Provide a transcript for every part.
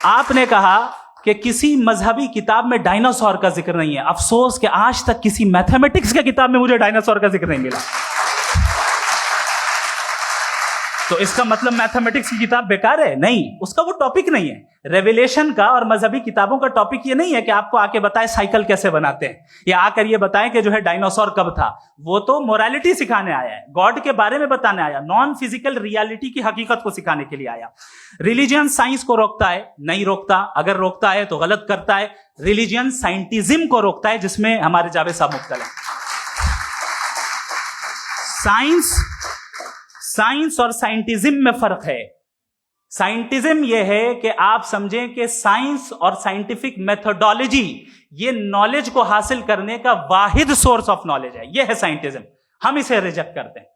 آپ نے کہا کہ کسی مذہبی کتاب میں ڈائناسور کا ذکر نہیں ہے. افسوس کہ آج تک کسی میتھمیٹکس کی کتاب میں مجھے ڈائناسور کا ذکر نہیں ملا. تو اس کا مطلب میتھمیٹکس کی کتاب بیکار ہے؟ نہیں, اس کا وہ ٹاپک نہیں ہے. ریویلیشن کا اور مذہبی کتابوں کا ٹاپک یہ نہیں ہے کہ آپ کو آ کے بتائے سائیکل کیسے بناتے ہیں, یا آ کر یہ بتائیں کہ جو ہے ڈائناسور کب تھا. وہ تو مورالیٹی سکھانے آیا ہے, گاڈ کے بارے میں بتانے آیا, نان فزیکل ریالٹی کی حقیقت کو سکھانے کے لیے آیا. ریلیجن سائنس کو روکتا ہے؟ نہیں روکتا. اگر روکتا ہے تو غلط کرتا ہے. ریلیجن سائنٹزم کو روکتا ہے, جس میں ہمارے جاوید صاحب مبتلا ہیں. سائنس اور سائنٹزم میں فرق ہے. سائنٹزم یہ ہے کہ آپ سمجھیں کہ سائنس اور سائنٹیفک میتھڈالوجی یہ نالج کو حاصل کرنے کا واحد سورس آف نالج ہے. یہ ہے سائنٹزم. ہم اسے ریجیکٹ کرتے ہیں.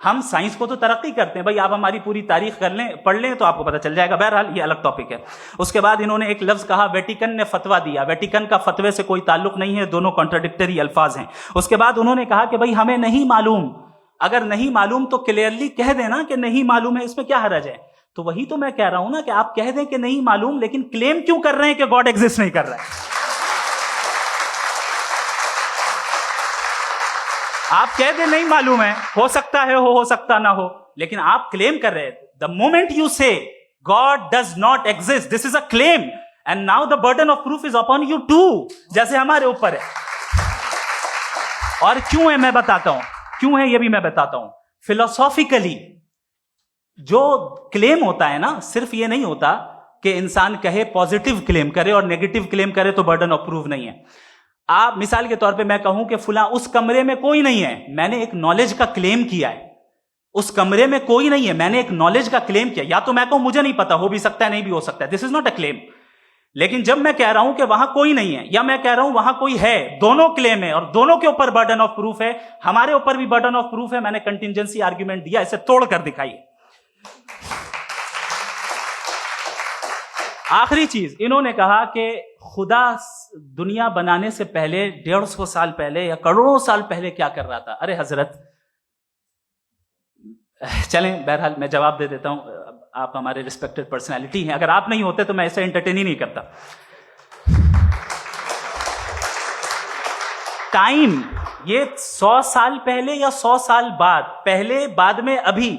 ہم سائنس کو تو ترقی کرتے ہیں. بھائی آپ ہماری پوری تاریخ کر لیں, پڑھ لیں تو آپ کو پتہ چل جائے گا. بہرحال یہ الگ ٹاپک ہے. اس کے بعد انہوں نے ایک لفظ کہا, ویٹیکن نے فتویٰ دیا. ویٹیکن کا فتوے سے کوئی تعلق نہیں ہے, دونوں کانٹراڈکٹری الفاظ ہیں. اس کے بعد انہوں نے کہا کہ بھائی ہمیں نہیں معلوم. اگر نہیں معلوم تو کلیئرلی کہہ دینا کہ نہیں معلوم ہے, اس میں کیا حرج ہے. تو وہی تو میں کہہ رہا ہوں نا کہ آپ کہہ دیں کہ نہیں معلوم, لیکن کلیم کیوں کر رہے ہیں کہ گاڈ ایگزسٹ نہیں کر رہا ہے. آپ کہہ دیں نہیں معلوم ہے, ہو سکتا ہے ہو سکتا نہ ہو, لیکن آپ کلیم کر رہے ہیں. The moment you say God does not exist, this is a claim, and now the burden of proof is upon you too, جیسے ہمارے اوپر ہے. اور کیوں ہے میں بتاتا ہوں, کیوں ہے یہ بھی میں بتاتا ہوں. فلسافیکلی جو کلیم ہوتا ہے نا, صرف یہ نہیں ہوتا کہ انسان کہے پازیٹیو کلیم کرے اور نیگیٹو کلیم کرے تو برڈن آف پروف نہیں ہے. آپ مثال کے طور پہ میں کہوں کہ فلاں اس کمرے میں کوئی نہیں ہے, میں نے ایک نالج کا کلیم کیا ہے. اس کمرے میں کوئی نہیں ہے, میں نے ایک نالج کا کلیم کیا. یا تو میں کہوں مجھے نہیں پتا, ہو بھی سکتا ہے نہیں بھی ہو سکتا ہے, دس از ناٹ اے کلیم. لیکن جب میں کہہ رہا ہوں کہ وہاں کوئی نہیں ہے, یا میں کہہ رہا ہوں وہاں کوئی ہے, دونوں کلیم ہے اور دونوں کے اوپر برڈن آف پروف ہے. ہمارے اوپر بھی برڈن آف پروف ہے. میں نے کنٹینجنسی آرگیومنٹ دیا, اسے توڑ کر دکھائیے. آخری چیز, انہوں نے کہا کہ خدا دنیا بنانے سے پہلے 150 سال پہلے یا کروڑوں سال پہلے کیا کر رہا تھا. ارے حضرت, چلیں بہرحال میں جواب دے دیتا ہوں. آپ ہمارے ریسپیکٹڈ پرسنالٹی ہیں, اگر آپ نہیں ہوتے تو میں اسے انٹرٹین ہی نہیں کرتا. ٹائم یہ 100 سال پہلے یا 100 سال بعد, پہلے بعد میں ابھی,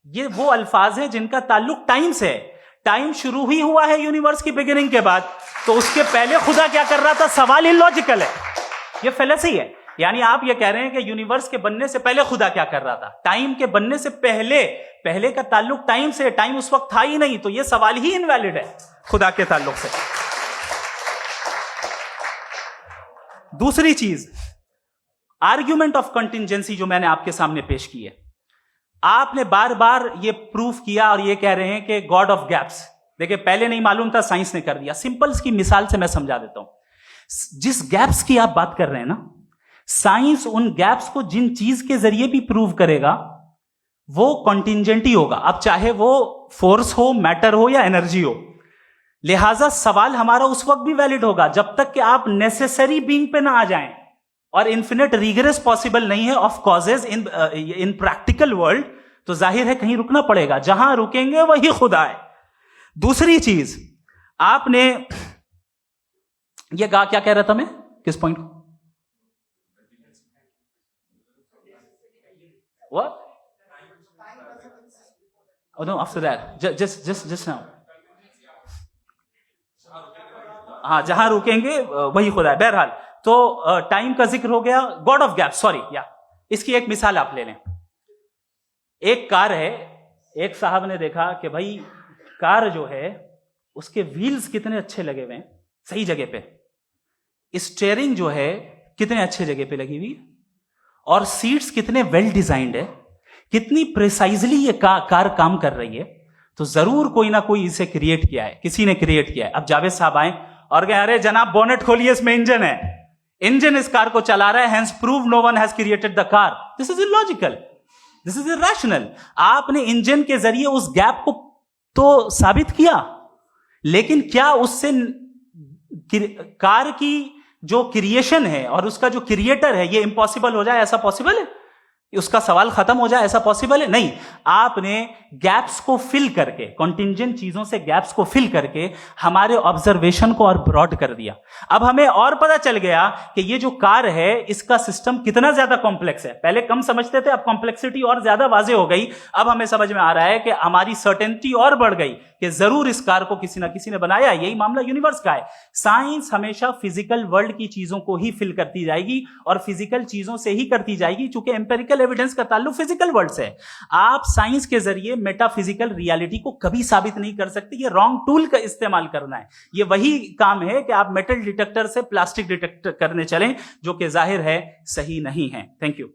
یہ وہ الفاظ ہیں جن کا تعلق ٹائم سے ہے. ٹائم شروع ہی ہوا ہے یونیورس کی بگننگ کے بعد, تو اس کے پہلے خدا کیا کر رہا تھا, سوال اللاجیکل ہے. یہ فیلسی ہے. یعنی آپ یہ کہہ رہے ہیں کہ یونیورس کے بننے سے پہلے خدا کیا کر رہا تھا. ٹائم کے بننے سے پہلے کا تعلق ٹائم سے, ٹائم اس وقت تھا ہی نہیں, تو یہ سوال ہی انویلڈ ہے خدا کے تعلق سے. دوسری چیز, آرگیومنٹ آف کنٹینجنسی جو میں نے آپ کے سامنے پیش کی ہے, آپ نے بار بار یہ پروف کیا اور یہ کہہ رہے ہیں کہ گاڈ آف گیپس. دیکھیں پہلے نہیں معلوم تھا, سائنس نے کر دیا. سمپلس کی مثال سے میں سمجھا دیتا ہوں. جس گیپس کی آپ بات کر رہے ہیں نا, سائنس ان گیپس کو جن چیز کے ذریعے بھی پروو کرے گا وہ کنٹینجنٹ ہی ہوگا. اب چاہے وہ فورس ہو, میٹر ہو یا انرجی ہو. لہذا سوال ہمارا اس وقت بھی ویلڈ ہوگا جب تک کہ آپ نیسیسری بینگ پہ نہ آ جائیں, اور انفینٹ ریگریس پاسبل نہیں ہے of causes in practical world, تو ظاہر ہے کہیں رکنا پڑے گا. جہاں رکیں گے وہی خدا ہے. دوسری چیز, آپ نے یہ کہا, کیا کہہ رہا تھا میں, کس پوائنٹ کو, what? Oh no, after that, just now. ہاں, جہاں رکیں گے وہی خدا ہے. بہرحال تو ٹائم کا ذکر ہو گیا. گاڈ آف گیپ, سوری, یا اس کی ایک مثال آپ لے لیں. ایک کار ہے, ایک صاحب نے دیکھا کہ بھائی کار جو ہے اس کے ویلز کتنے اچھے لگے ہوئے ہیں صحیح جگہ پہ, اسٹیئرنگ جو ہے کتنے اچھے جگہ پہ لگی ہوئی, اور سیٹس کتنے ویل ڈیزائنڈ ہے, کتنی پریسائزلی یہ کار کام کر رہی ہے. تو ضرور کوئی نہ کوئی اسے کریٹ کیا ہے, کسی نے کریٹ کیا ہے. اب جاوید صاحب آئیں اور کہیں ارے جناب بونٹ کھولیے, اس میں انجن ہے, انجن اس کار کو چلا رہا ہے, hence prove no one has created the car. This is illogical, this is irrational. آپ نے انجن کے ذریعے اس گیپ کو تو ثابت کیا, لیکن کیا اس سے کار کی جو کریشن ہے اور اس کا جو کریٹر ہے یہ امپاسبل ہو جائے؟ ایسا پاسبل ہے؟ اس کا سوال ختم ہو جائے، ایسا پاسبل ہے؟ نہیں. آپ نے گیپس کو فل کر کے، کنٹینجنٹ چیزوں سے گیپس کو فل کر کے ہمارے آبزرویشن کو اور براڈ کر دیا. اب ہمیں اور پتا چل گیا کہ یہ جو کار ہے اس کا سسٹم کتنا زیادہ کمپلیکس ہے. پہلے کم سمجھتے تھے، اب کمپلیکسٹی اور زیادہ واضح ہو گئی. اب ہمیں سمجھ میں آ رہا ہے کہ ہماری سرٹینٹی اور بڑھ گئی کہ ضرور اس کار کو کسی نہ کسی نے بنایا. یہی معاملہ یونیورس کا ہے. سائنس ہمیشہ فزیکل ورلڈ کی چیزوں کو ہی فل کرتی جائے گی اور فزیکل چیزوں سے ہی کرتی جائے گی، چونکہ امپیریکل ایویڈنس کا تعلق فزیکل ورلڈ سے ہے. آپ سائنس کے ذریعے میٹا فزیکل ریالٹی کو کبھی ثابت نہیں کر سکتے. یہ رانگ ٹول کا استعمال کرنا ہے. یہ وہی کام ہے کہ آپ میٹل ڈیٹیکٹر سے پلاسٹک ڈیٹیکٹر کرنے چلیں، جو کہ ظاہر ہے صحیح نہیں ہے. Thank you.